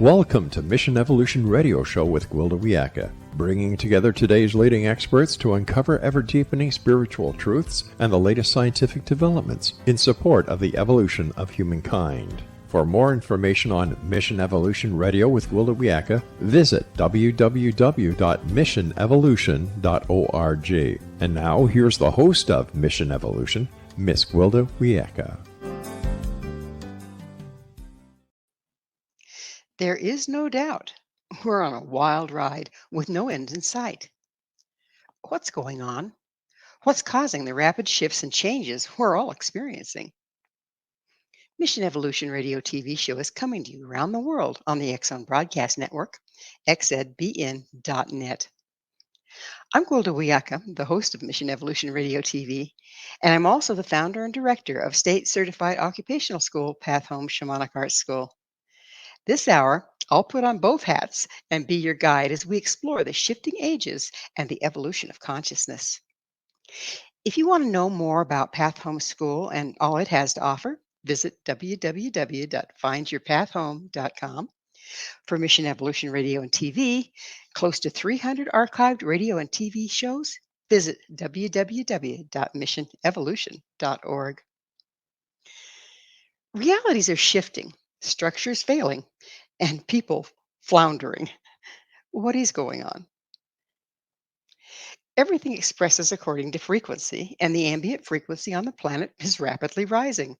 Welcome to Mission Evolution Radio Show with Gwilda Wiyaka, bringing together today's leading experts to uncover ever-deepening spiritual truths and the latest scientific developments in support of the evolution of humankind. For more information on Mission Evolution Radio with Gwilda Wiyaka, visit www.missionevolution.org. And now, here's the host of Mission Evolution, Miss Gwilda Wiyaka. There is no doubt we're on a wild ride with no end in sight. What's going on? What's causing the rapid shifts and changes we're all experiencing? Mission Evolution Radio TV show is coming to you around the world on the X-Zone Broadcast Network, xzbn.net. I'm Gwilda Wiyaka, the host of Mission Evolution Radio TV, and I'm also the founder and director of State Certified Occupational School, Home Shamanic Arts School. This hour, I'll put on both hats and be your guide as we explore the shifting ages and the evolution of consciousness. If you want to know more about Path Home School and all it has to offer, visit www.findyourpathhome.com. For Mission Evolution Radio and TV, close to 300 archived radio and TV shows, visit www.missionevolution.org. Realities are shifting, structures failing, and people floundering. What is going on? Everything expresses according to frequency, and the ambient frequency on the planet is rapidly rising,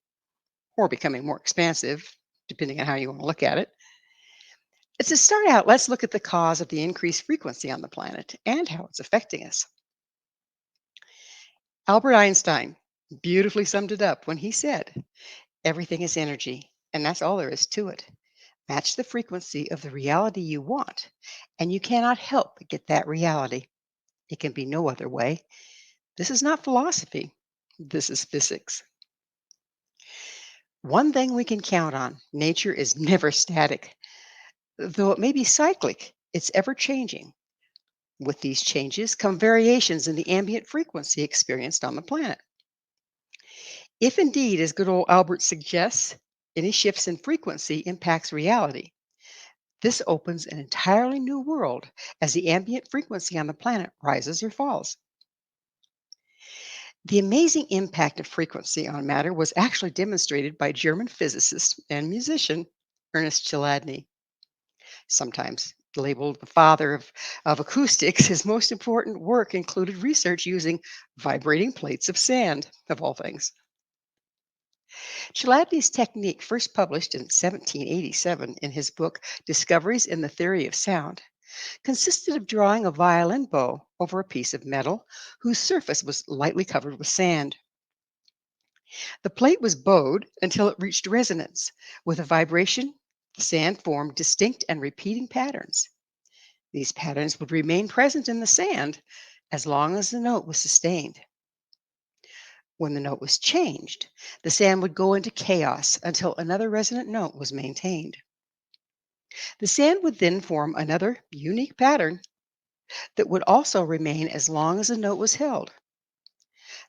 or becoming more expansive, depending on how you want to look at it. To start out, let's look at the cause of the increased frequency on the planet and how it's affecting us. Albert Einstein beautifully summed it up when he said, "Everything is energy, and that's all there is to it. Match the frequency of the reality you want, and you cannot help but get that reality. It can be no other way. This is not philosophy. This is physics." One thing we can count on, nature is never static. Though it may be cyclic, it's ever changing. With these changes come variations in the ambient frequency experienced on the planet. If indeed, as good old Albert suggests, any shifts in frequency impacts reality, this opens an entirely new world as the ambient frequency on the planet rises or falls. The amazing impact of frequency on matter was actually demonstrated by German physicist and musician Ernest Chladni. Sometimes labeled the father of acoustics, his most important work included research using vibrating plates of sand, of all things. Chladni's technique, first published in 1787 in his book Discoveries in the Theory of Sound, consisted of drawing a violin bow over a piece of metal whose surface was lightly covered with sand. The plate was bowed until it reached resonance. With a vibration, the sand formed distinct and repeating patterns. These patterns would remain present in the sand as long as the note was sustained. When the note was changed, the sand would go into chaos until another resonant note was maintained. The sand would then form another unique pattern that would also remain as long as the note was held.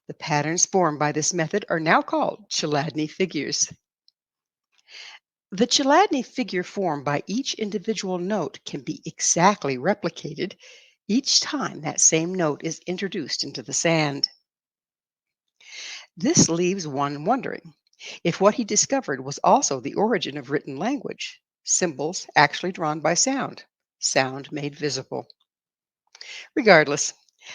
The patterns formed by this method are now called Chladni figures. The Chladni figure formed by each individual note can be exactly replicated each time that same note is introduced into the sand. This leaves one wondering if what he discovered was also the origin of written language, symbols actually drawn by sound, sound made visible. Regardless,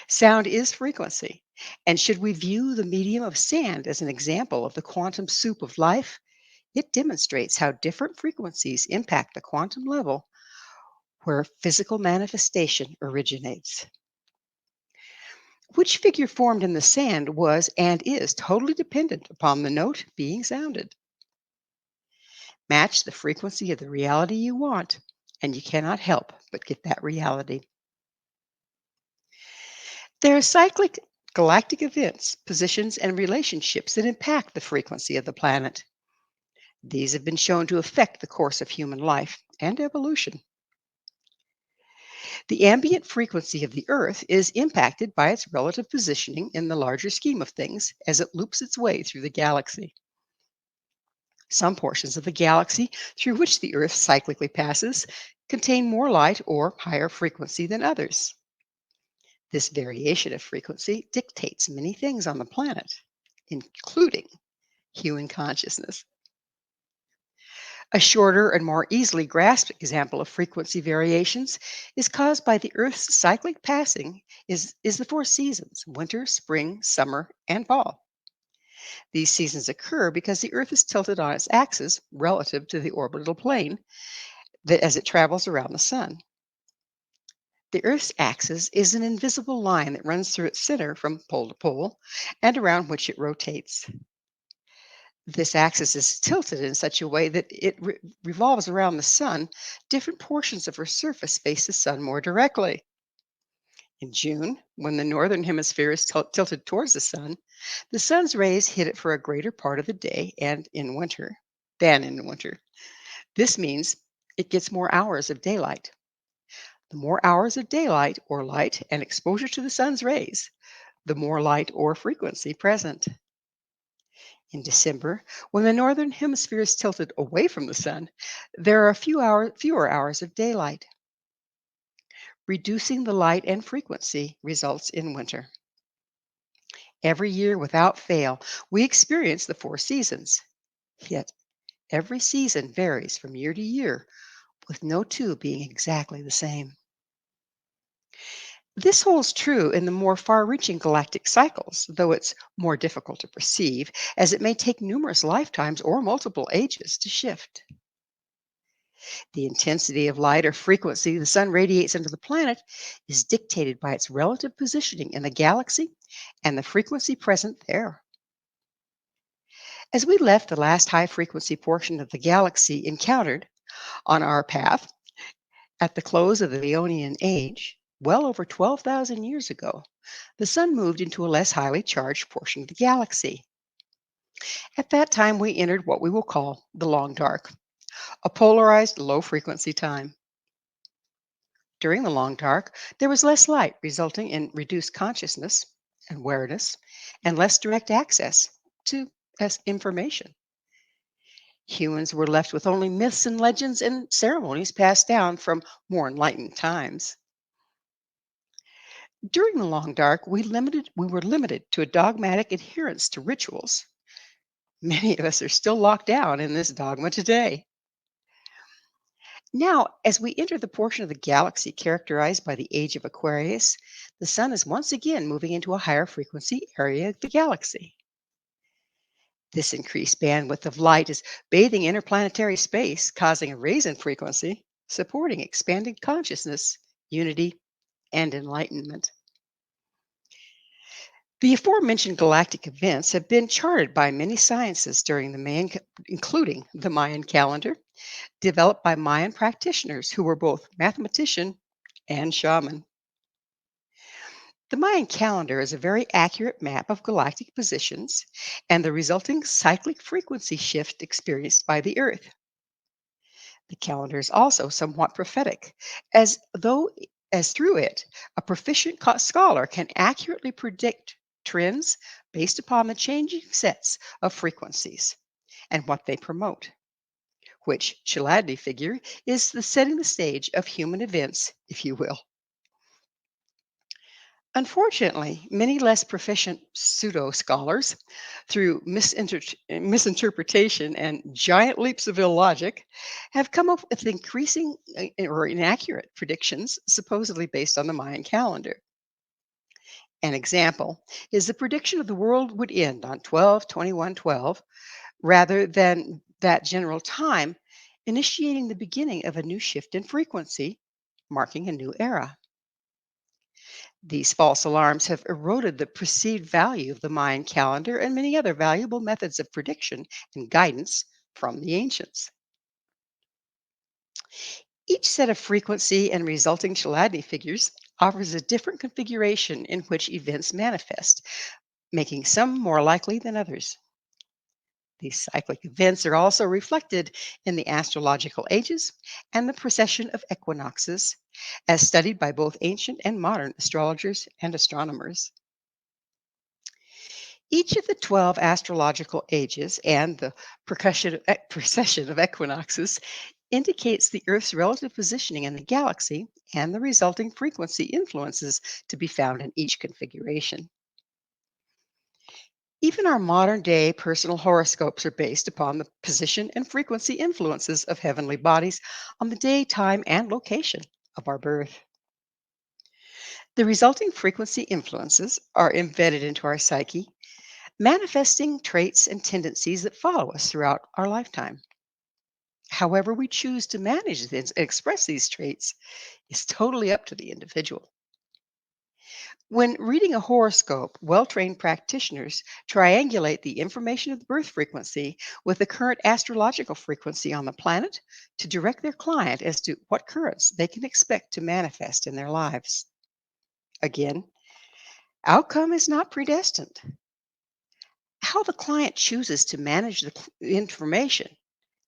sound is frequency, and should we view the medium of sand as an example of the quantum soup of life, it demonstrates how different frequencies impact the quantum level where physical manifestation originates. Which figure formed in the sand was and is totally dependent upon the note being sounded. Match the frequency of the reality you want, and you cannot help but get that reality. There are cyclic galactic events, positions, and relationships that impact the frequency of the planet. These have been shown to affect the course of human life and evolution. The ambient frequency of the Earth is impacted by its relative positioning in the larger scheme of things as it loops its way through the galaxy. Some portions of the galaxy through which the Earth cyclically passes contain more light or higher frequency than others. This variation of frequency dictates many things on the planet, including human consciousness. A shorter and more easily grasped example of frequency variations is caused by the Earth's cyclic passing is the four seasons: winter, spring, summer, and fall. These seasons occur because the Earth is tilted on its axis relative to the orbital plane as it travels around the Sun. The Earth's axis is an invisible line that runs through its center from pole to pole and around which it rotates. This axis is tilted in such a way that it revolves around the Sun. Different portions of her surface face the Sun more directly. In June, when the northern hemisphere is tilted towards the Sun's rays hit it for a greater part of the day and in winter than in winter. This means it gets more hours of daylight. The more hours of daylight or light and exposure to the sun's rays, the more light or frequency present. In December, when the northern hemisphere is tilted away from the sun, there are fewer hours of daylight. Reducing the light and frequency results in winter. Every year, without fail, we experience the four seasons. Yet, every season varies from year to year, with no two being exactly the same. This holds true in the more far reaching galactic cycles, though it's more difficult to perceive, as it may take numerous lifetimes or multiple ages to shift. The intensity of light or frequency the sun radiates into the planet is dictated by its relative positioning in the galaxy and the frequency present there. As we left the last high frequency portion of the galaxy encountered on our path at the close of the Ionian Age, well over 12,000 years ago, the sun moved into a less highly charged portion of the galaxy. At that time, we entered what we will call the long dark, a polarized low frequency time. During the long dark, there was less light, resulting in reduced consciousness, awareness, and less direct access to information. Humans were left with only myths and legends and ceremonies passed down from more enlightened times. During the long dark, we were limited to a dogmatic adherence to rituals. Many of us are still locked down in this dogma today. Now, as we enter the portion of the galaxy characterized by the age of Aquarius, the sun is once again moving into a higher frequency area of the galaxy. This increased bandwidth of light is bathing interplanetary space, causing a raise in frequency, supporting expanded consciousness, unity, and enlightenment. The aforementioned galactic events have been charted by many sciences during including the Mayan calendar, developed by Mayan practitioners who were both mathematician and shaman. The Mayan calendar is a very accurate map of galactic positions and the resulting cyclic frequency shift experienced by the Earth. The calendar is also somewhat prophetic, as though as through it, a proficient scholar can accurately predict trends based upon the changing sets of frequencies and what they promote, which Chladni figure is the setting the stage of human events, if you will. Unfortunately, many less proficient pseudo scholars, through misinterpretation and giant leaps of illogic, have come up with increasing or inaccurate predictions, supposedly based on the Mayan calendar. An example is the prediction of the world would end on 12/21/12 rather than that general time, initiating the beginning of a new shift in frequency, marking a new era. These false alarms have eroded the perceived value of the Mayan calendar and many other valuable methods of prediction and guidance from the ancients. Each set of frequency and resulting Chladni figures offers a different configuration in which events manifest, making some more likely than others. These cyclic events are also reflected in the astrological ages and the precession of equinoxes, as studied by both ancient and modern astrologers and astronomers. Each of the 12 astrological ages and the precession of equinoxes indicates the Earth's relative positioning in the galaxy and the resulting frequency influences to be found in each configuration. Even our modern day personal horoscopes are based upon the position and frequency influences of heavenly bodies on the day, time, and location of our birth. The resulting frequency influences are embedded into our psyche, manifesting traits and tendencies that follow us throughout our lifetime. However, we choose to manage and express these traits is totally up to the individual. When reading a horoscope, well trained practitioners triangulate the information of the birth frequency with the current astrological frequency on the planet to direct their client as to what currents they can expect to manifest in their lives. Again, outcome is not predestined. How the client chooses to manage the information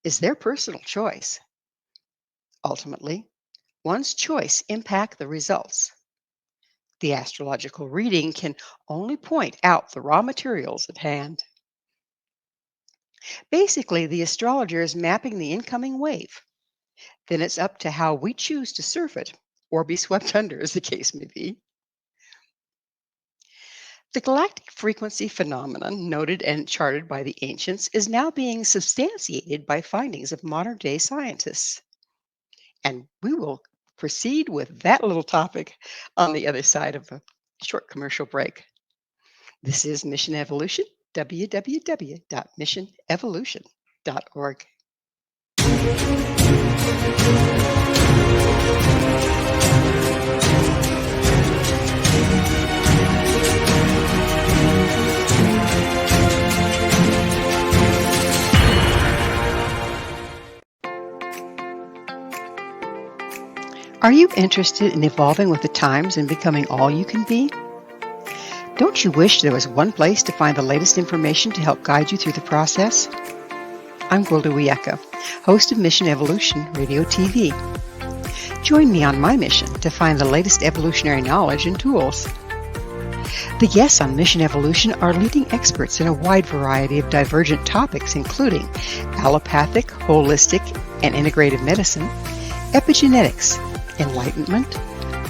is their personal choice. Ultimately, one's choice impact the results. The astrological reading can only point out the raw materials at hand. Basically, the astrologer is mapping the incoming wave. Then it's up to how we choose to surf it or be swept under, as the case may be. The galactic frequency phenomenon, noted and charted by the ancients, is now being substantiated by findings of modern day scientists. And we will proceed with that little topic on the other side of a short commercial break. This is Mission Evolution, www.missionevolution.org. Are you interested in evolving with the times and becoming all you can be? Don't you wish there was one place to find the latest information to help guide you through the process? I'm Gwilda Wiyaka, host of Mission Evolution Radio TV. Join me on my mission to find the latest evolutionary knowledge and tools. The guests on Mission Evolution are leading experts in a wide variety of divergent topics, including allopathic, holistic, and integrative medicine, epigenetics, enlightenment,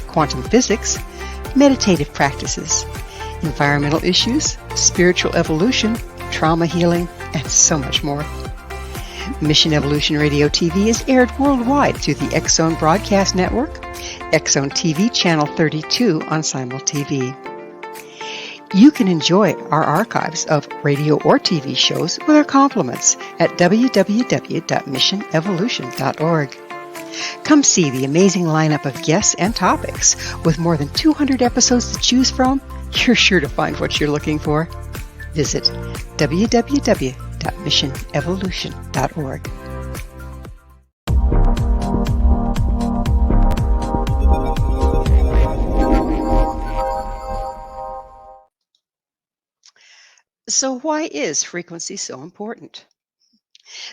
quantum physics, meditative practices, environmental issues, spiritual evolution, trauma healing, and so much more. Mission Evolution Radio TV is aired worldwide through the X-Zone Broadcast Network, X-Zone TV Channel 32 on Simul TV. You can enjoy our archives of radio or TV shows with our compliments at www.missionevolution.org. Come see the amazing lineup of guests and topics. With more than 200 episodes to choose from, you're sure to find what you're looking for. Visit www.missionevolution.org. So why is frequency so important?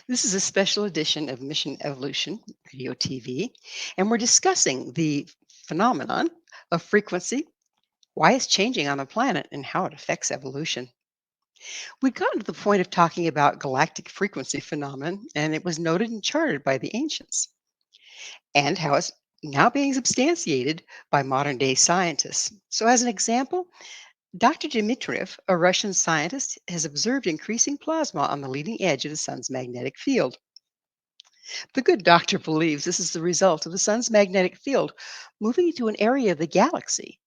This is a special edition of Mission Evolution Radio TV, and we're discussing the phenomenon of frequency, why it's changing on the planet, and how it affects evolution. We'd gotten to the point of talking about galactic frequency phenomenon, and it was noted and charted by the ancients, and how it's now being substantiated by modern day scientists. So, as an example, Dr. Dmitriev, a Russian scientist, has observed increasing plasma on the leading edge of the sun's magnetic field. The good doctor believes this is the result of the sun's magnetic field moving into an area of the galaxy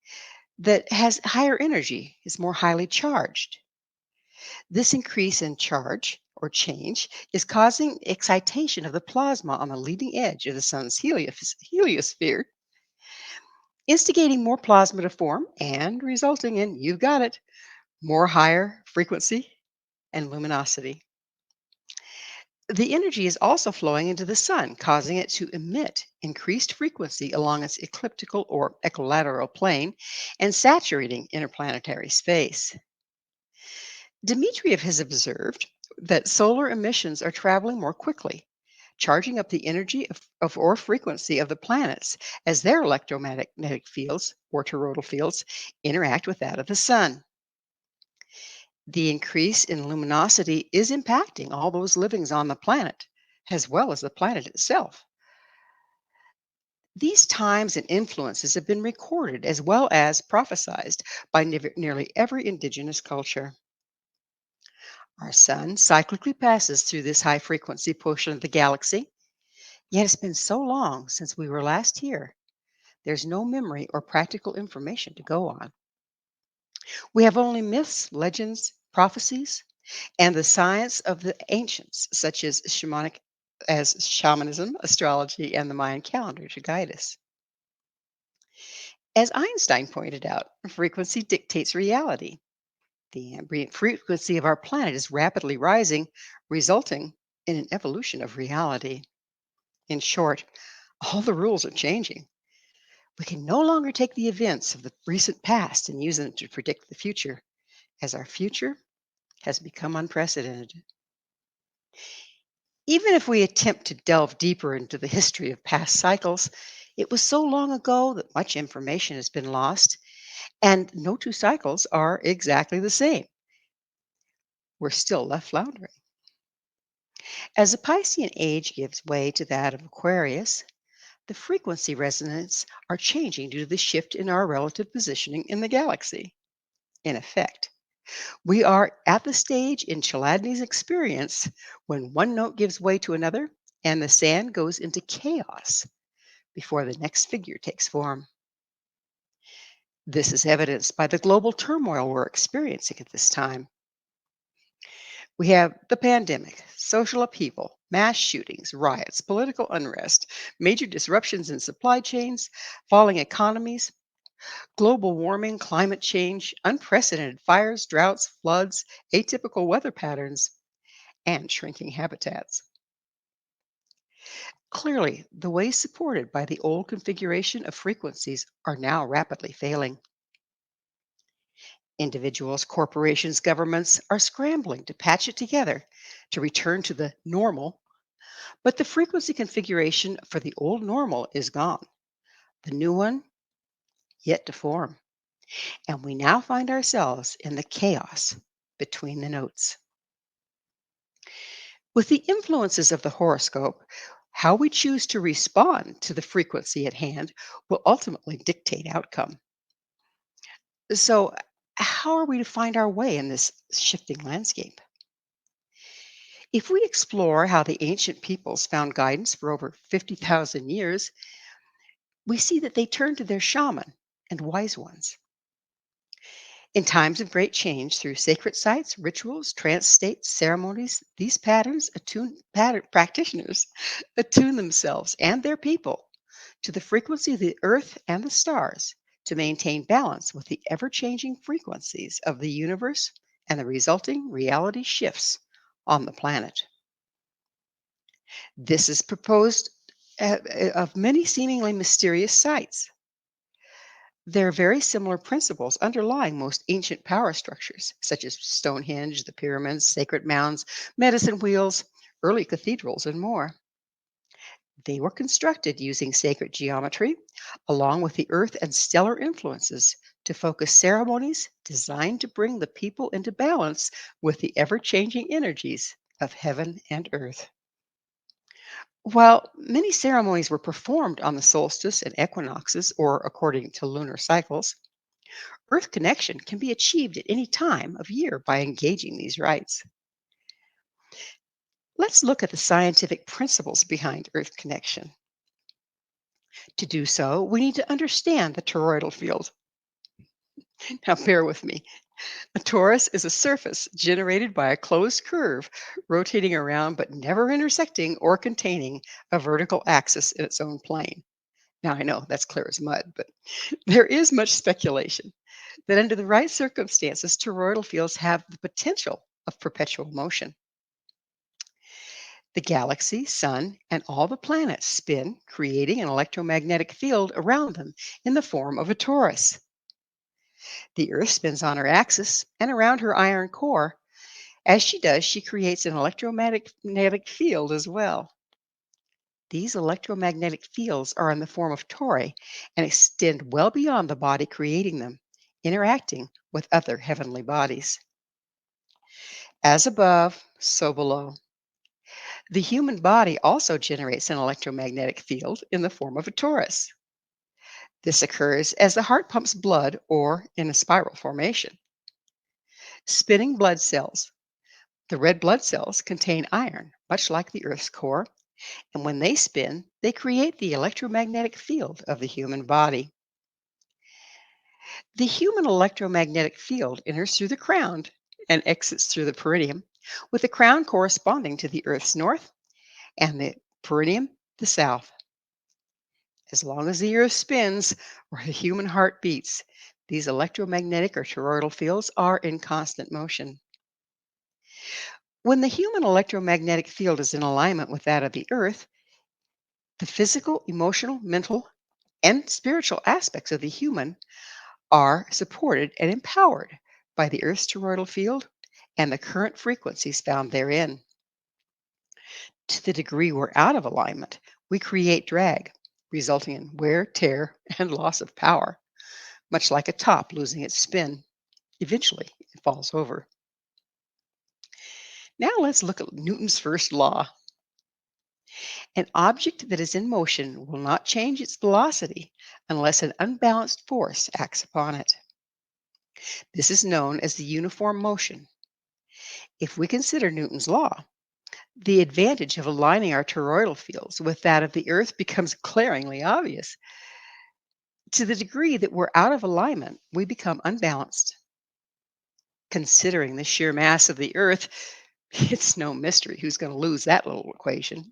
that has higher energy, is more highly charged. This increase in charge or change is causing excitation of the plasma on the leading edge of the sun's heliosphere, instigating more plasma to form and resulting in, you've got it, more higher frequency and luminosity. The energy is also flowing into the sun, causing it to emit increased frequency along its ecliptical or equilateral plane and saturating interplanetary space. Dmitriev has observed that solar emissions are traveling more quickly, charging up the energy or frequency of the planets as their electromagnetic fields or toroidal fields interact with that of the sun. The increase in luminosity is impacting all those livings on the planet, as well as the planet itself. These times and influences have been recorded as well as prophesized by nearly every indigenous culture. Our sun cyclically passes through this high frequency portion of the galaxy, yet it's been so long since we were last here, there's no memory or practical information to go on. We have only myths, legends, prophecies, and the science of the ancients, such as shamanism, astrology, and the Mayan calendar to guide us. As Einstein pointed out, frequency dictates reality. The ambient frequency of our planet is rapidly rising, resulting in an evolution of reality. In short, all the rules are changing. We can no longer take the events of the recent past and use them to predict the future, as our future has become unprecedented. Even if we attempt to delve deeper into the history of past cycles, it was so long ago that much information has been lost, and no two cycles are exactly the same. We're still left floundering. As the Piscean age gives way to that of Aquarius, the frequency resonance are changing due to the shift in our relative positioning in the galaxy. In effect, we are at the stage in Chladni's experience when one note gives way to another and the sand goes into chaos before the next figure takes form. This is evidenced by the global turmoil we're experiencing at this time. We have the pandemic, social upheaval, mass shootings, riots, political unrest, major disruptions in supply chains, falling economies, global warming, climate change, unprecedented fires, droughts, floods, atypical weather patterns, and shrinking habitats. Clearly, the ways supported by the old configuration of frequencies are now rapidly failing. Individuals, corporations, governments are scrambling to patch it together to return to the normal, but the frequency configuration for the old normal is gone. The new one yet to form. And we now find ourselves in the chaos between the notes. With the influences of the horoscope, how we choose to respond to the frequency at hand will ultimately dictate outcome. So, how are we to find our way in this shifting landscape? If we explore how the ancient peoples found guidance for over 50,000 years, we see that they turned to their shaman and wise ones. In times of great change, through sacred sites, rituals, trance states, ceremonies, these practitioners attune themselves and their people to the frequency of the earth and the stars to maintain balance with the ever changing frequencies of the universe and the resulting reality shifts on the planet. This is proposed of many seemingly mysterious sites. There are very similar principles underlying most ancient power structures, such as Stonehenge, the pyramids, sacred mounds, medicine wheels, early cathedrals, and more. They were constructed using sacred geometry, along with the earth and stellar influences, to focus ceremonies designed to bring the people into balance with the ever changing energies of heaven and earth. While many ceremonies were performed on the solstice and equinoxes, or according to lunar cycles, Earth connection can be achieved at any time of year by engaging these rites. Let's look at the scientific principles behind Earth connection. To do so, we need to understand the toroidal field. Now, bear with me. A torus is a surface generated by a closed curve rotating around but never intersecting or containing a vertical axis in its own plane. Now, I know that's clear as mud, but there is much speculation that under the right circumstances, toroidal fields have the potential of perpetual motion. The galaxy, sun, and all the planets spin, creating an electromagnetic field around them in the form of a torus. The Earth spins on her axis and around her iron core. As she does, she creates an electromagnetic field as well. These electromagnetic fields are in the form of tori and extend well beyond the body creating them, interacting with other heavenly bodies. As above, so below. The human body also generates an electromagnetic field in the form of a torus. This occurs as the heart pumps blood or in a spiral formation. Spinning blood cells. The red blood cells contain iron, much like the Earth's core, and when they spin, they create the electromagnetic field of the human body. The human electromagnetic field enters through the crown and exits through the perineum, with the crown corresponding to the Earth's north and the perineum the south. As long as the Earth spins or the human heart beats, these electromagnetic or toroidal fields are in constant motion. When the human electromagnetic field is in alignment with that of the Earth, the physical, emotional, mental, and spiritual aspects of the human are supported and empowered by the Earth's toroidal field and the current frequencies found therein. To the degree we're out of alignment, we create drag, resulting in wear, tear, and loss of power, much like a top losing its spin. Eventually, it falls over. Now let's look at Newton's first law. An object that is in motion will not change its velocity unless an unbalanced force acts upon it. This is known as the uniform motion. If we consider Newton's law, the advantage of aligning our toroidal fields with that of the Earth becomes glaringly obvious. To the degree that we're out of alignment, we become unbalanced. Considering the sheer mass of the Earth, it's no mystery who's going to lose that little equation.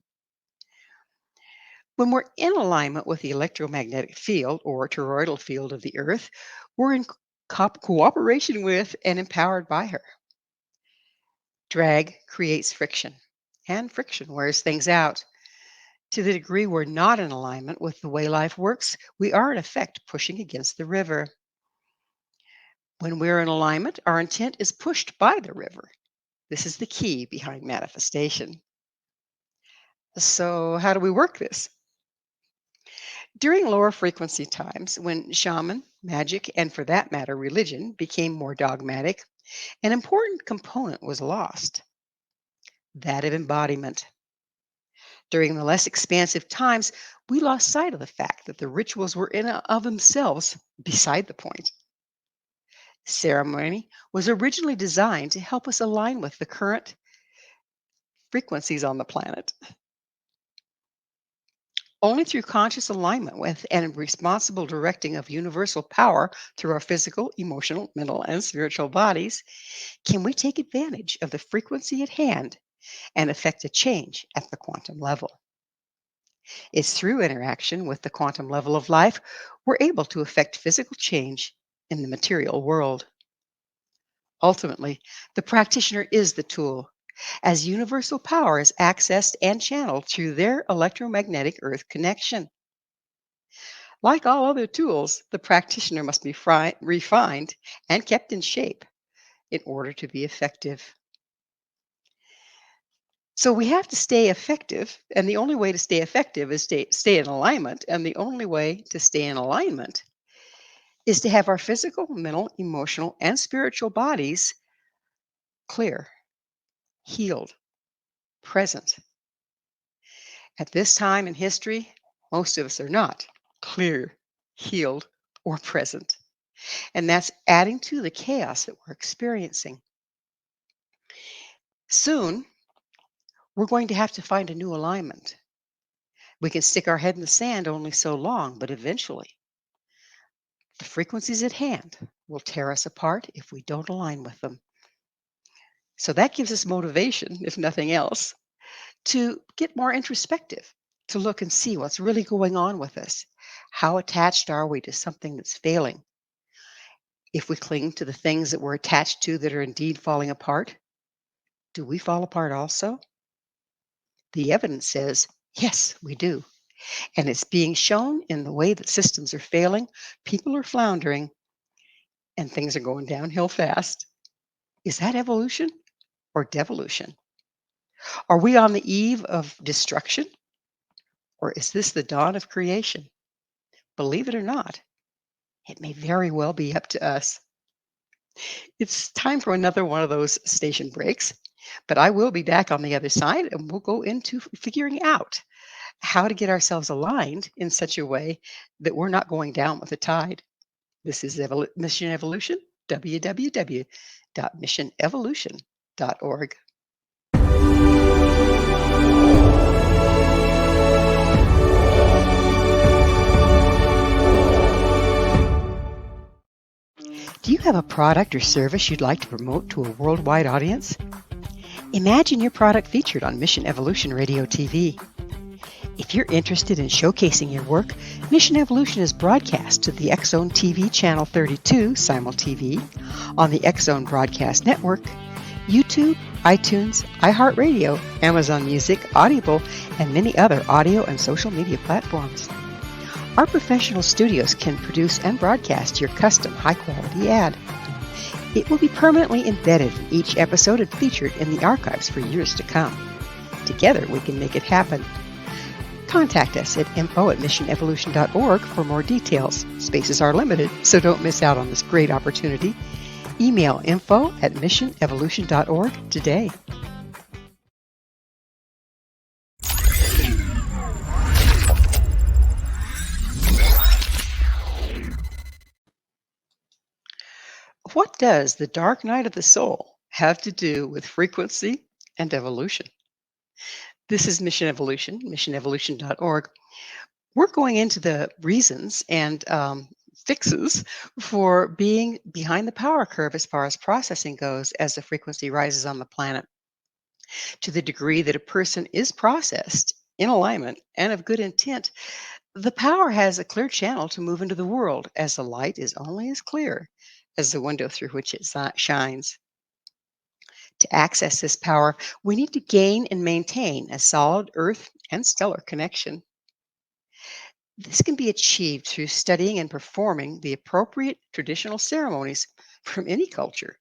When we're in alignment with the electromagnetic field or toroidal field of the Earth, we're in cooperation with and empowered by her. Drag creates friction, and friction wears things out. To the degree we're not in alignment with the way life works, we are in effect pushing against the river. When we're in alignment, our intent is pushed by the river. This is the key behind manifestation. So, how do we work this? During lower frequency times, when shaman, magic, and for that matter, religion became more dogmatic, an important component was lost, that of embodiment. During the less expansive times, we lost sight of the fact that the rituals were in and of themselves beside the point. Ceremony was originally designed to help us align with the current frequencies on the planet. Only through conscious alignment with and responsible directing of universal power through our physical, emotional, mental, and spiritual bodies can we take advantage of the frequency at hand and affect a change at the quantum level. It's through interaction with the quantum level of life we're able to affect physical change in the material world. Ultimately, the practitioner is the tool, as universal power is accessed and channeled through their electromagnetic earth connection. Like all other tools, the practitioner must be refined and kept in shape in order to be effective. So we have to stay effective, and the only way to stay effective is stay in alignment. And the only way to stay in alignment is to have our physical, mental, emotional, and spiritual bodies clear, healed, present. At this time in history, most of us are not clear, healed, or present. And that's adding to the chaos that we're experiencing. Soon, we're going to have to find a new alignment. We can stick our head in the sand only so long, but eventually, the frequencies at hand will tear us apart if we don't align with them. So that gives us motivation, if nothing else, to get more introspective, to look and see what's really going on with us. How attached are we to something that's failing? If we cling to the things that we're attached to that are indeed falling apart, do we fall apart also? The evidence says, yes, we do. And it's being shown in the way that systems are failing, people are floundering, and things are going downhill fast. Is that evolution or devolution? Are we on the eve of destruction, or is this the dawn of creation? Believe it or not, it may very well be up to us. It's time for another one of those station breaks, but I will be back on the other side and we'll go into figuring out how to get ourselves aligned in such a way that we're not going down with the tide. This is Mission Evolution, www.missionevolution.org. Do you have a product or service you'd like to promote to a worldwide audience? Imagine your product featured on Mission Evolution Radio TV. If you're interested in showcasing your work, Mission Evolution is broadcast to the X-Zone TV Channel 32 Simul TV, on the X-Zone Broadcast Network, YouTube, iTunes, iHeartRadio, Amazon Music, Audible, and many other audio and social media platforms. Our professional studios can produce and broadcast your custom high-quality ad. It will be permanently embedded in each episode and featured in the archives for years to come. Together, we can make it happen. Contact us at info@missionevolution.org for more details. Spaces are limited, so don't miss out on this great opportunity. Email info@missionevolution.org today. What does the dark night of the soul have to do with frequency and evolution? This is Mission Evolution, missionevolution.org. We're going into the reasons and fixes for being behind the power curve as far as processing goes as the frequency rises on the planet. To the degree that a person is processed in alignment and of good intent, the power has a clear channel to move into the world, as the light is only as clear as the window through which it shines. To access this power, we need to gain and maintain a solid earth and stellar connection. This can be achieved through studying and performing the appropriate traditional ceremonies from any culture.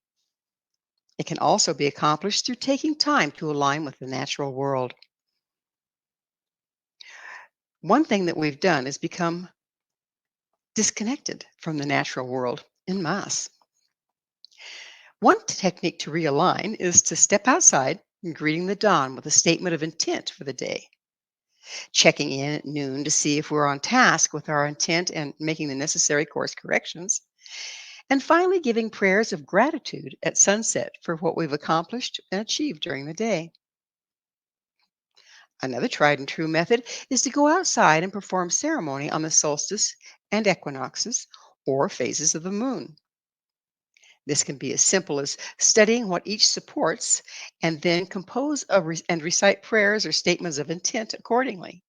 It can also be accomplished through taking time to align with the natural world. One thing that we've done is become disconnected from the natural world en masse. One technique to realign is to step outside and greeting the dawn with a statement of intent for the day. Checking in at noon to see if we're on task with our intent and making the necessary course corrections. And finally, giving prayers of gratitude at sunset for what we've accomplished and achieved during the day. Another tried and true method is to go outside and perform ceremony on the solstice and equinoxes or phases of the moon. This can be as simple as studying what each supports and then compose and recite prayers or statements of intent accordingly.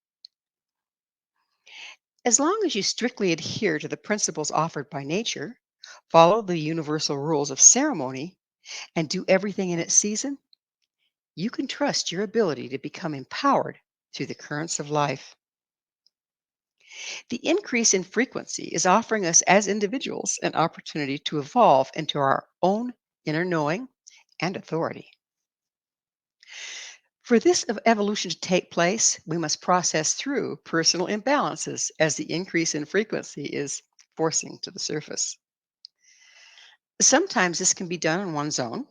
As long as you strictly adhere to the principles offered by nature, follow the universal rules of ceremony, and do everything in its season, you can trust your ability to become empowered through the currents of life. The increase in frequency is offering us as individuals an opportunity to evolve into our own inner knowing and authority. For this evolution to take place, we must process through personal imbalances as the increase in frequency is forcing to the surface. Sometimes this can be done on one's own.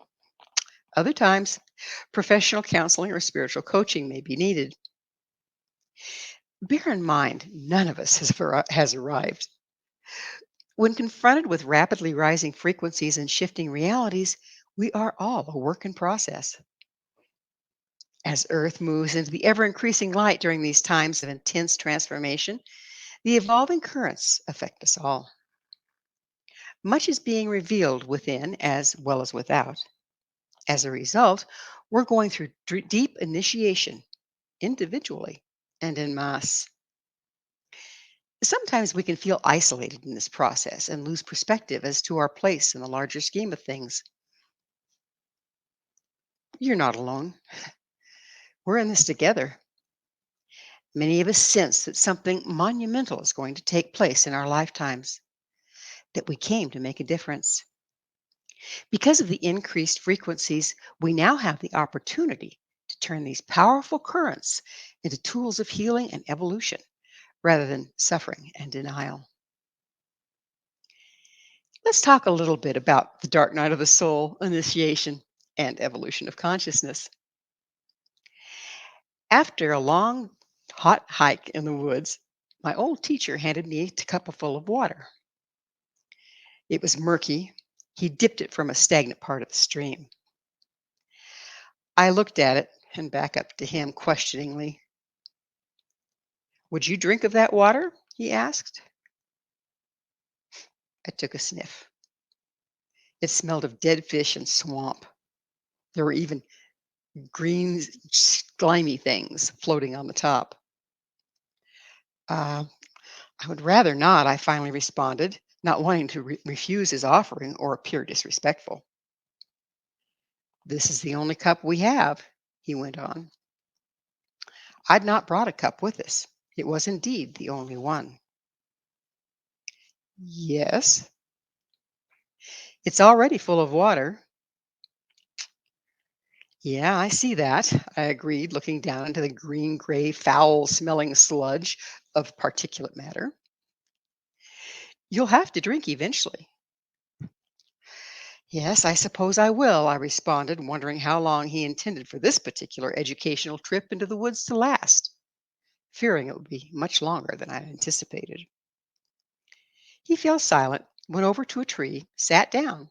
Other times, professional counseling or spiritual coaching may be needed. Bear in mind, none of us has arrived. When confronted with rapidly rising frequencies and shifting realities, we are all a work in process. As Earth moves into the ever increasing light during these times of intense transformation, the evolving currents affect us all. Much is being revealed within as well as without. As a result, we're going through deep initiation individually and in mass. Sometimes we can feel isolated in this process and lose perspective as to our place in the larger scheme of things. You're not alone. We're in this together. Many of us sense that something monumental is going to take place in our lifetimes, that we came to make a difference. Because of the increased frequencies, we now have the opportunity to turn these powerful currents into tools of healing and evolution rather than suffering and denial. Let's talk a little bit about the dark night of the soul, initiation, and evolution of consciousness. After a long, hot hike in the woods, my old teacher handed me a cup full of water. It was murky. He dipped it from a stagnant part of the stream. I looked at it and back up to him questioningly. Would you drink of that water? He asked. I took a sniff. It smelled of dead fish and swamp. There were even green, slimy things floating on the top. Uh, I would rather not, I finally responded, not wanting to refuse his offering or appear disrespectful. This is the only cup we have, he went on. I'd not brought a cup with us. It was indeed the only one. Yes, it's already full of water. Yeah, I see that, I agreed, looking down into the green, gray, foul smelling sludge of particulate matter. You'll have to drink eventually. Yes, I suppose I will, I responded, wondering how long he intended for this particular educational trip into the woods to last, fearing it would be much longer than I had anticipated. He fell silent, went over to a tree, sat down,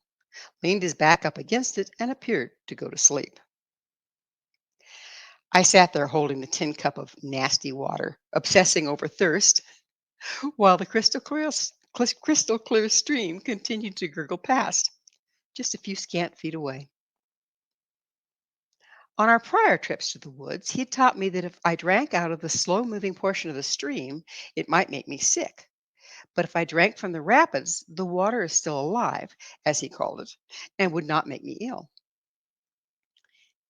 leaned his back up against it, and appeared to go to sleep. I sat there holding the tin cup of nasty water, obsessing over thirst, while the crystal clear stream continued to gurgle past, just a few scant feet away. On our prior trips to the woods, he had taught me that if I drank out of the slow moving portion of the stream, it might make me sick. But if I drank from the rapids, the water is still alive, as he called it, and would not make me ill.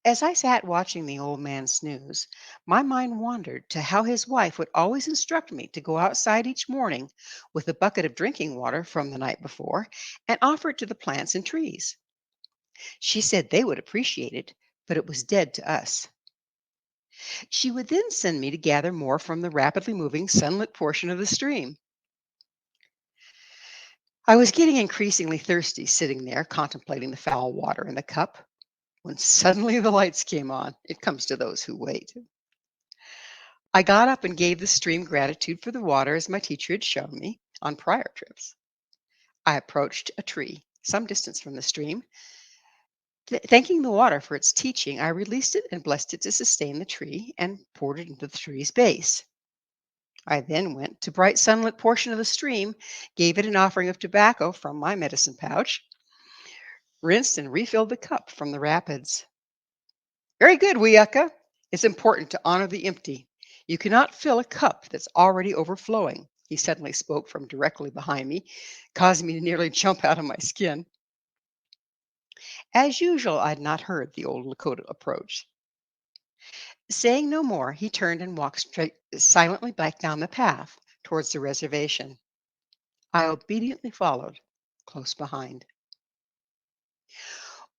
As I sat watching the old man snooze, my mind wandered to how his wife would always instruct me to go outside each morning with a bucket of drinking water from the night before and offer it to the plants and trees. She said they would appreciate it, but it was dead to us. She would then send me to gather more from the rapidly moving sunlit portion of the stream. I was getting increasingly thirsty sitting there contemplating the foul water in the cup when suddenly the lights came on. It comes to those who wait. I got up and gave the stream gratitude for the water as my teacher had shown me on prior trips. I approached a tree some distance from the stream. Thanking the water for its teaching, I released it and blessed it to sustain the tree and poured it into the tree's base. I then went to bright sunlit portion of the stream, gave it an offering of tobacco from my medicine pouch, rinsed and refilled the cup from the rapids. Very good, Wiyaka. It's important to honor the empty. You cannot fill a cup that's already overflowing. He suddenly spoke from directly behind me, causing me to nearly jump out of my skin. As usual, I had not heard the old Lakota approach. Saying no more, he turned and walked straight silently back down the path towards the reservation. I obediently followed, close behind.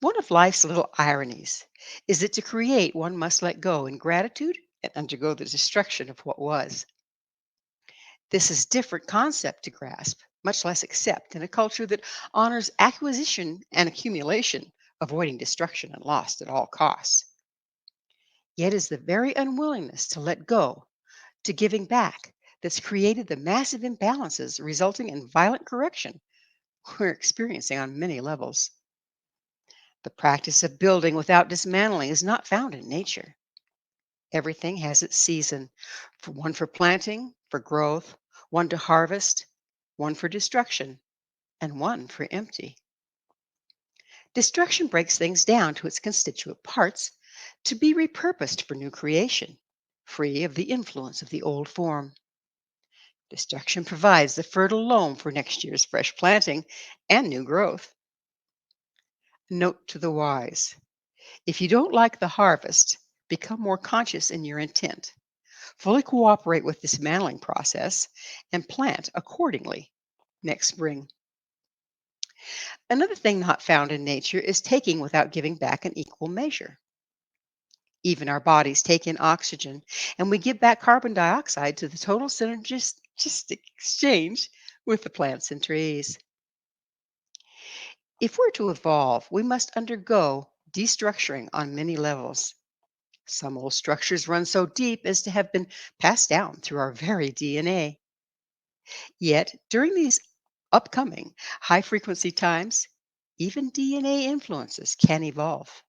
One of life's little ironies is that to create, one must let go in gratitude and undergo the destruction of what was. This is different concept to grasp, much less accept in a culture that honors acquisition and accumulation, avoiding destruction and loss at all costs. Yet is the very unwillingness to let go, to giving back, that's created the massive imbalances resulting in violent correction we're experiencing on many levels. The practice of building without dismantling is not found in nature. Everything has its season, one for planting, for growth, one to harvest, one for destruction, and one for empty. Destruction breaks things down to its constituent parts to be repurposed for new creation, free of the influence of the old form. Destruction provides the fertile loam for next year's fresh planting and new growth. Note to the wise: if you don't like the harvest, become more conscious in your intent. Fully cooperate with dismantling process and plant accordingly next spring. Another thing not found in nature is taking without giving back an equal measure. Even our bodies take in oxygen, and we give back carbon dioxide to the total synergistic exchange with the plants and trees. If we're to evolve, we must undergo destructuring on many levels. Some old structures run so deep as to have been passed down through our very DNA. Yet, during these upcoming high frequency times, even DNA influences can evolve.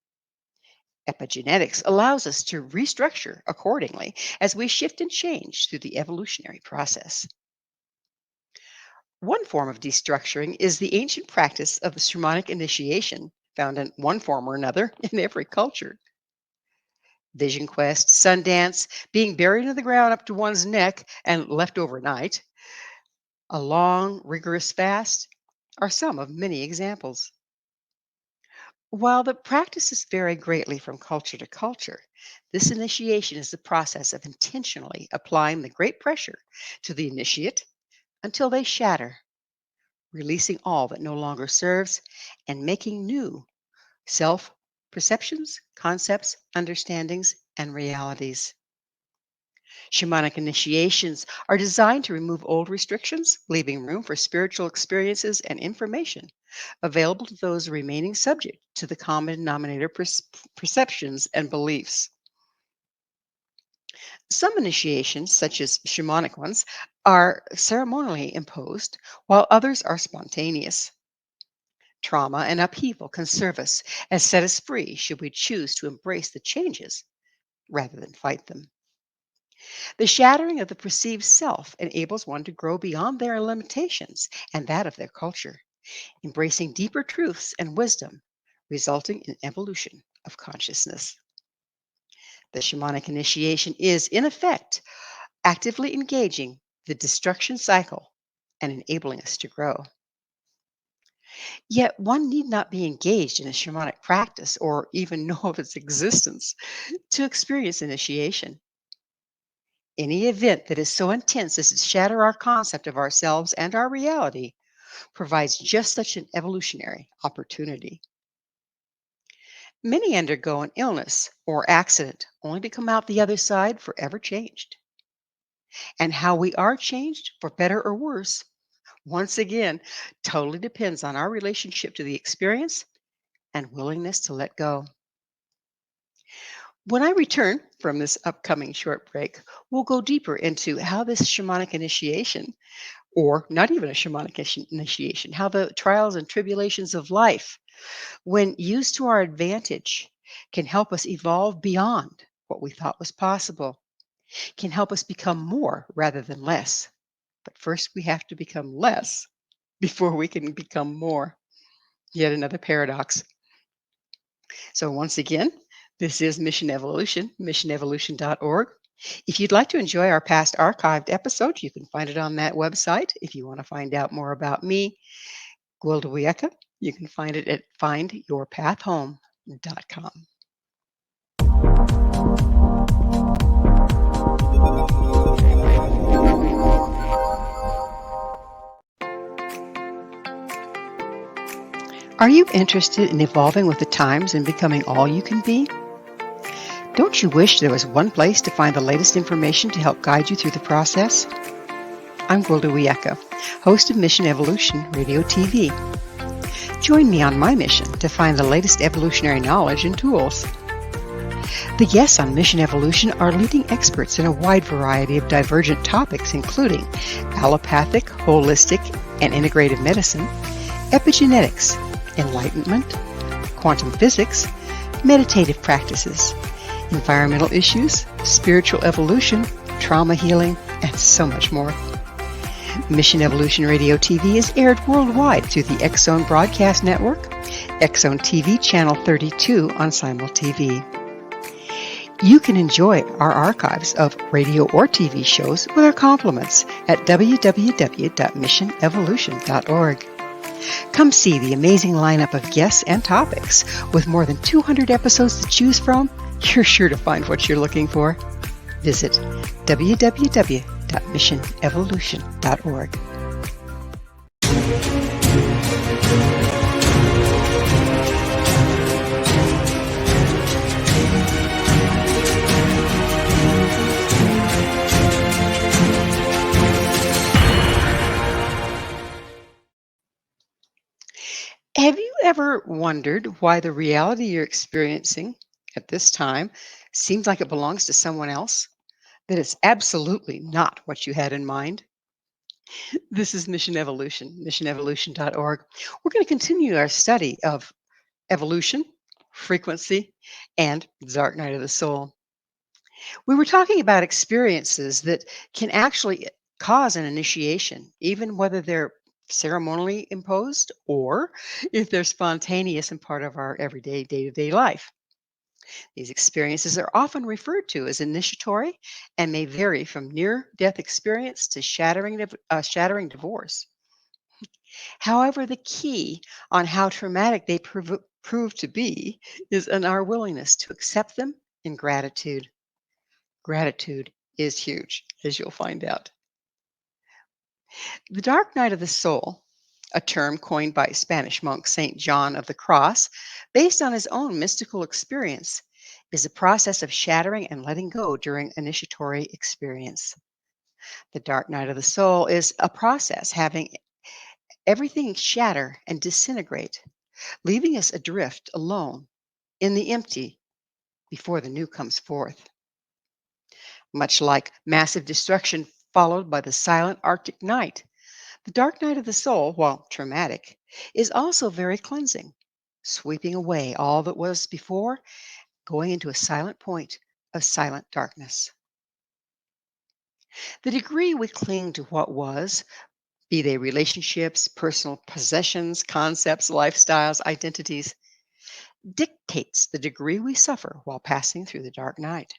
Epigenetics allows us to restructure accordingly as we shift and change through the evolutionary process. One form of destructuring is the ancient practice of the shamanic initiation, found in one form or another in every culture. Vision quest, sun dance, being buried in the ground up to one's neck and left overnight, a long, rigorous fast are some of many examples. While the practices vary greatly from culture to culture, this initiation is the process of intentionally applying the great pressure to the initiate until they shatter, releasing all that no longer serves and making new self perceptions, concepts, understandings, and realities. Shamanic initiations are designed to remove old restrictions, leaving room for spiritual experiences and information available to those remaining subject to the common denominator perceptions and beliefs. Some initiations, such as shamanic ones, are ceremonially imposed, while others are spontaneous. Trauma and upheaval can serve us as set us free should we choose to embrace the changes rather than fight them. The shattering of the perceived self enables one to grow beyond their limitations and that of their culture, embracing deeper truths and wisdom, resulting in evolution of consciousness. The shamanic initiation is, in effect, actively engaging the destruction cycle and enabling us to grow. Yet one need not be engaged in a shamanic practice or even know of its existence to experience initiation. Any event that is so intense as to shatter our concept of ourselves and our reality provides just such an evolutionary opportunity. Many undergo an illness or accident only to come out the other side forever changed. And how we are changed, for better or worse, once again, totally depends on our relationship to the experience and willingness to let go. When I return from this upcoming short break, we'll go deeper into how this shamanic initiation, or not even a shamanic initiation, how the trials and tribulations of life, when used to our advantage, can help us evolve beyond what we thought was possible, can help us become more rather than less. But first, we have to become less before we can become more. Yet another paradox. So, once again, this is Mission Evolution, missionevolution.org. If you'd like to enjoy our past archived episodes, you can find it on that website. If you want to find out more about me, Gwilda Wiyaka, you can find it at findyourpathhome.com. Are you interested in evolving with the times and becoming all you can be? Don't you wish there was one place to find the latest information to help guide you through the process? I'm Gwilda Wiyaka, host of Mission Evolution Radio TV. Join me on my mission to find the latest evolutionary knowledge and tools. The guests on Mission Evolution are leading experts in a wide variety of divergent topics, including allopathic, holistic, and integrative medicine, epigenetics, enlightenment, quantum physics, meditative practices, environmental issues, spiritual evolution, trauma healing, and so much more. Mission Evolution Radio TV is aired worldwide through the X-Zone Broadcast Network, X-Zone TV Channel 32 on Simul TV. You can enjoy our archives of radio or TV shows with our compliments at www.missionevolution.org. Come see the amazing lineup of guests and topics. With more than 200 episodes to choose from, you're sure to find what you're looking for. Visit www.missionevolution.org. Have you Ever wondered why the reality you're experiencing at this time seems like it belongs to someone else? That it's absolutely not what you had in mind? This is Mission Evolution, missionevolution.org. We're going to continue our study of evolution, frequency, and the dark night of the soul. We were talking about experiences that can actually cause an initiation, even whether they're ceremonially imposed or if they're spontaneous and part of our everyday day to day life. These experiences are often referred to as initiatory and may vary from near death experience to shattering divorce. However, the key on how traumatic they prove to be is in our willingness to accept them in gratitude. Gratitude is huge, as you'll find out. The dark night of the soul, a term coined by Spanish monk St. John of the Cross, based on his own mystical experience, is a process of shattering and letting go during initiatory experience. The dark night of the soul is a process having everything shatter and disintegrate, leaving us adrift alone in the empty before the new comes forth. Much like massive destruction followed by the silent Arctic night, the dark night of the soul, while traumatic, is also very cleansing, sweeping away all that was before, going into a silent point of silent darkness. The degree we cling to what was, be they relationships, personal possessions, concepts, lifestyles, identities, dictates the degree we suffer while passing through the dark night.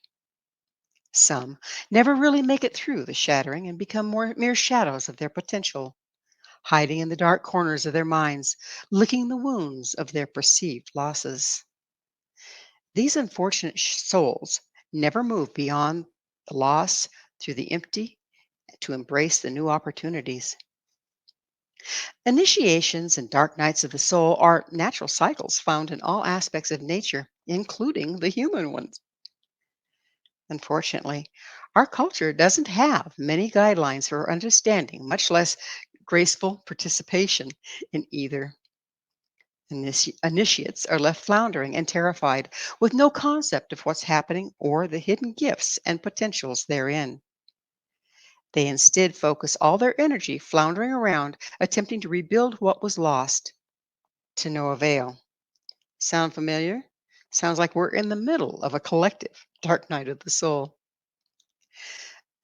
Some never really make it through the shattering and become mere shadows of their potential, hiding in the dark corners of their minds, licking the wounds of their perceived losses. These unfortunate souls never move beyond the loss through the empty to embrace the new opportunities. Initiations and dark nights of the soul are natural cycles found in all aspects of nature, including the human ones. Unfortunately, our culture doesn't have many guidelines for understanding, much less graceful participation in either. Initiates are left floundering and terrified, with no concept of what's happening or the hidden gifts and potentials therein. They instead focus all their energy floundering around, attempting to rebuild what was lost, to no avail. Sound familiar? Sounds like we're in the middle of a collective dark night of the soul.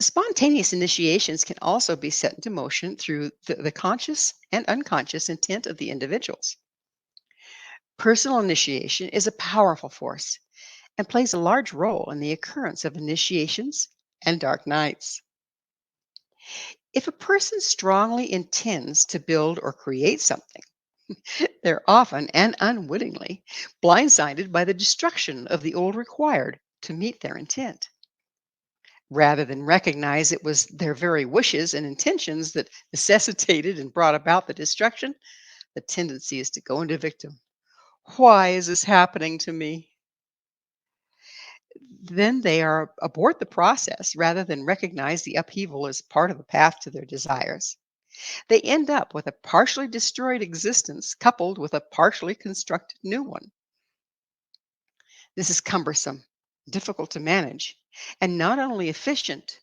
Spontaneous initiations can also be set into motion through the conscious and unconscious intent of the individuals. Personal initiation is a powerful force and plays a large role in the occurrence of initiations and dark nights. If a person strongly intends to build or create something, they're often and unwittingly blindsided by the destruction of the old required to meet their intent. Rather than recognize it was their very wishes and intentions that necessitated and brought about the destruction, the tendency is to go into victim. Why is this happening to me? Then they are abort the process rather than recognize the upheaval as part of the path to their desires. They end up with a partially destroyed existence coupled with a partially constructed new one. This is cumbersome, difficult to manage, and not overly efficient,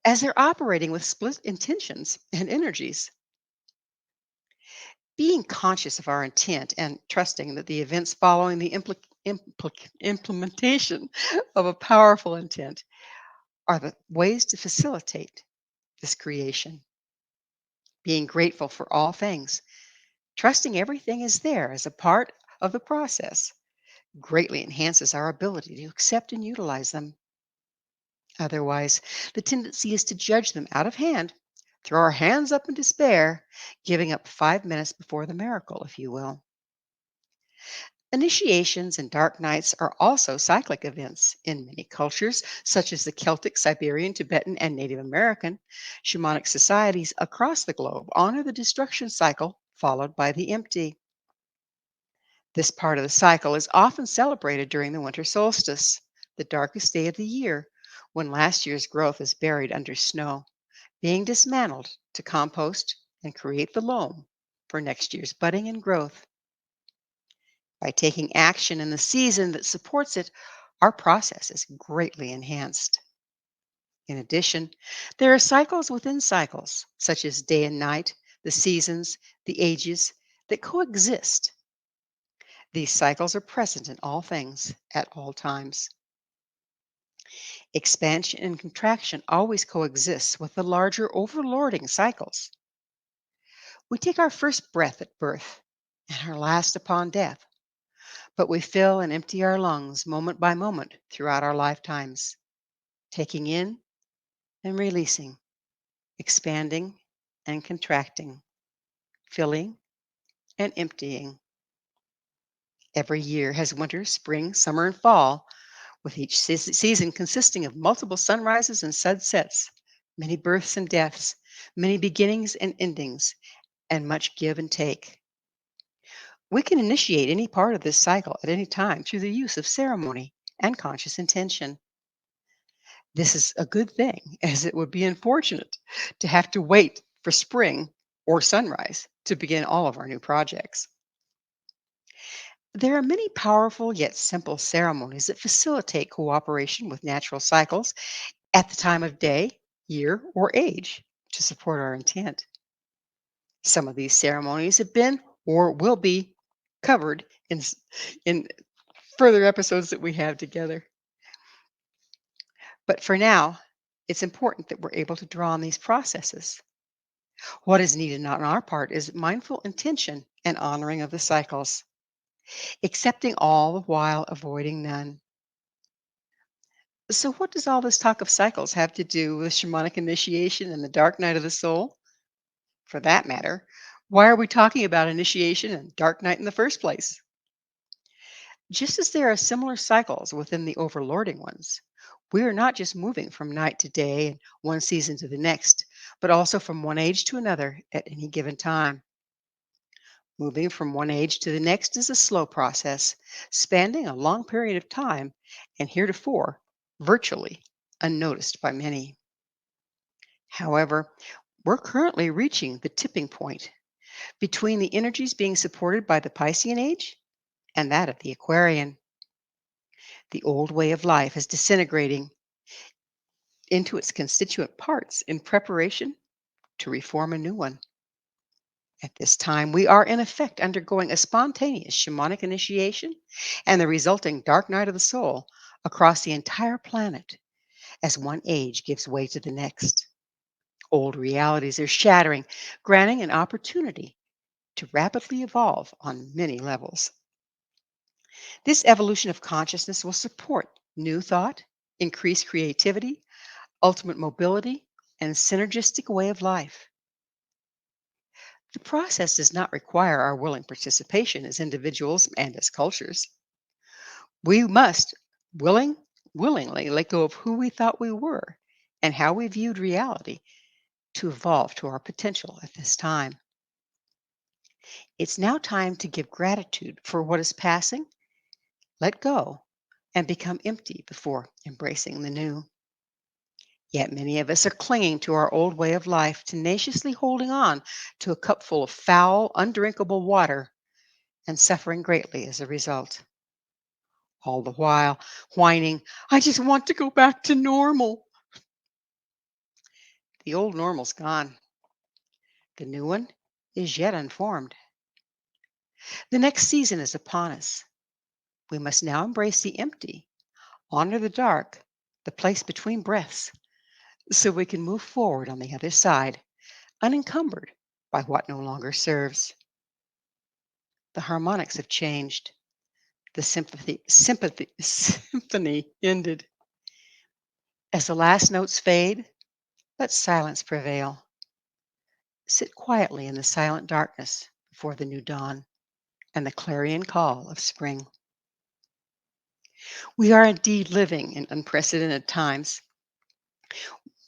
as they're operating with split intentions and energies. Being conscious of our intent and trusting that the events following the implementation of a powerful intent are the ways to facilitate this creation. Being grateful for all things, trusting everything is there as a part of the process, greatly enhances our ability to accept and utilize them. Otherwise, the tendency is to judge them out of hand, throw our hands up in despair, giving up 5 minutes before the miracle, if you will. Initiations and dark nights are also cyclic events in many cultures, such as the Celtic, Siberian, Tibetan, and Native American. Shamanic societies across the globe honor the destruction cycle followed by the empty. This part of the cycle is often celebrated during the winter solstice, the darkest day of the year, when last year's growth is buried under snow, being dismantled to compost and create the loam for next year's budding and growth. By taking action in the season that supports it, our process is greatly enhanced. In addition, there are cycles within cycles, such as day and night, the seasons, the ages, that coexist. These cycles are present in all things at all times. Expansion and contraction always coexist with the larger overlording cycles. We take our first breath at birth and our last upon death, but we fill and empty our lungs moment by moment throughout our lifetimes, taking in and releasing, expanding and contracting, filling and emptying. Every year has winter, spring, summer, and fall, with each season consisting of multiple sunrises and sunsets, many births and deaths, many beginnings and endings, and much give and take. We can initiate any part of this cycle at any time through the use of ceremony and conscious intention. This is a good thing, as it would be unfortunate to have to wait for spring or sunrise to begin all of our new projects. There are many powerful yet simple ceremonies that facilitate cooperation with natural cycles at the time of day, year, or age to support our intent. Some of these ceremonies have been or will be covered in further episodes that we have together. But for now, it's important that we're able to draw on these processes. What is needed on our part is mindful intention and honoring of the cycles, accepting all the while avoiding none. So, what does all this talk of cycles have to do with shamanic initiation and the dark night of the soul? For that matter, why are we talking about initiation and dark night in the first place? Just as there are similar cycles within the overlording ones, we are not just moving from night to day and one season to the next, but also from one age to another at any given time. Moving from one age to the next is a slow process, spanning a long period of time and heretofore virtually unnoticed by many. However, we're currently reaching the tipping point between the energies being supported by the Piscean age and that of the Aquarian. The old way of life is disintegrating into its constituent parts in preparation to reform a new one. At this time, we are in effect undergoing a spontaneous shamanic initiation and the resulting dark night of the soul across the entire planet as one age gives way to the next. Old realities are shattering, granting an opportunity to rapidly evolve on many levels. This evolution of consciousness will support new thought, increased creativity, ultimate mobility, and synergistic way of life. The process does not require our willing participation as individuals and as cultures. We must willingly let go of who we thought we were and how we viewed reality to evolve to our potential at this time. It's now time to give gratitude for what is passing, let go, and become empty before embracing the new. Yet many of us are clinging to our old way of life, tenaciously holding on to a cup full of foul, undrinkable water and suffering greatly as a result. All the while whining, I just want to go back to normal. The old normal's gone. The new one is yet unformed. The next season is upon us. We must now embrace the empty, honor the dark, the place between breaths, so we can move forward on the other side, unencumbered by what no longer serves. The harmonics have changed. The symphony ended. As the last notes fade, let silence prevail. Sit quietly in the silent darkness before the new dawn and the clarion call of spring. We are indeed living in unprecedented times.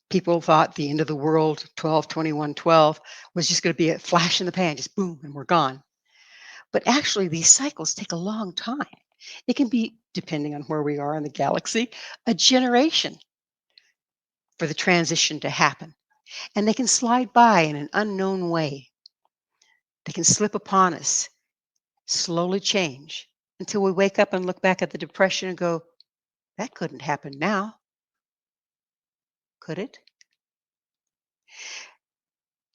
People thought the end of the world, 12/21/12, was just going to be a flash in the pan, just boom, and we're gone. But actually, these cycles take a long time. It can be, depending on where we are in the galaxy, a generation for the transition to happen. And they can slide by in an unknown way. They can slip upon us, slowly change until we wake up and look back at the depression and go, that couldn't happen now, could it?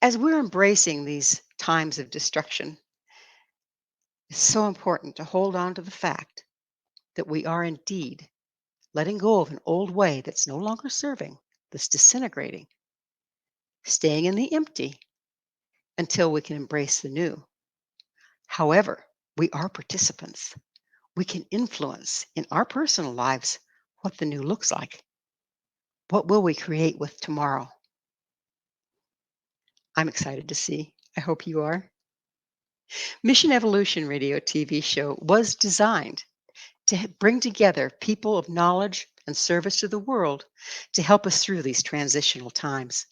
As we're embracing these times of destruction, it's so important to hold on to the fact that we are indeed letting go of an old way that's no longer serving, that's disintegrating, staying in the empty until we can embrace the new. However, we are participants. We can influence in our personal lives what the new looks like. What will we create with tomorrow? I'm excited to see. I hope you are. Mission Evolution Radio TV show was designed to bring together people of knowledge and service to the world to help us through these transitional times.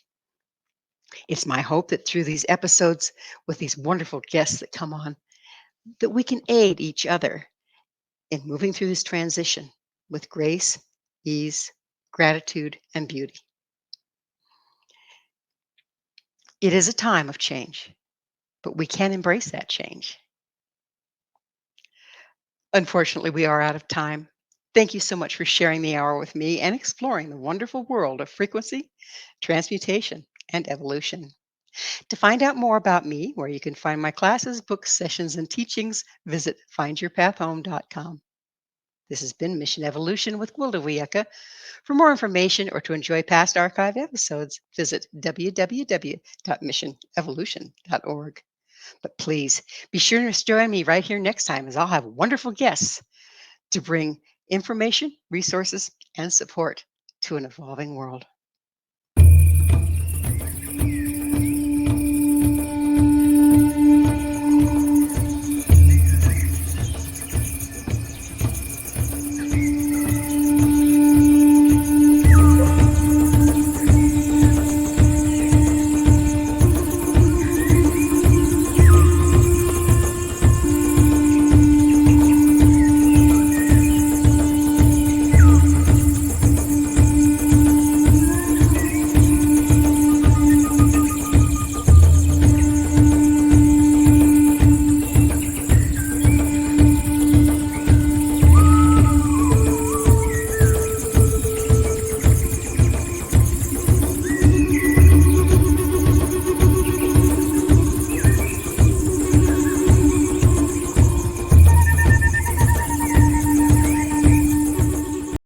It's my hope that through these episodes, with these wonderful guests that come on, that we can aid each other in moving through this transition with grace, ease, gratitude, and beauty. It is a time of change, but we can embrace that change. Unfortunately, we are out of time. Thank you so much for sharing the hour with me and exploring the wonderful world of frequency, transmutation, and evolution. To find out more about me, where you can find my classes, books, sessions, and teachings, visit findyourpathhome.com. This has been Mission Evolution with Gwilda Wiyaka. For more information or to enjoy past archive episodes, visit www.missionevolution.org. But please be sure to join me right here next time as I'll have wonderful guests to bring information, resources, and support to an evolving world.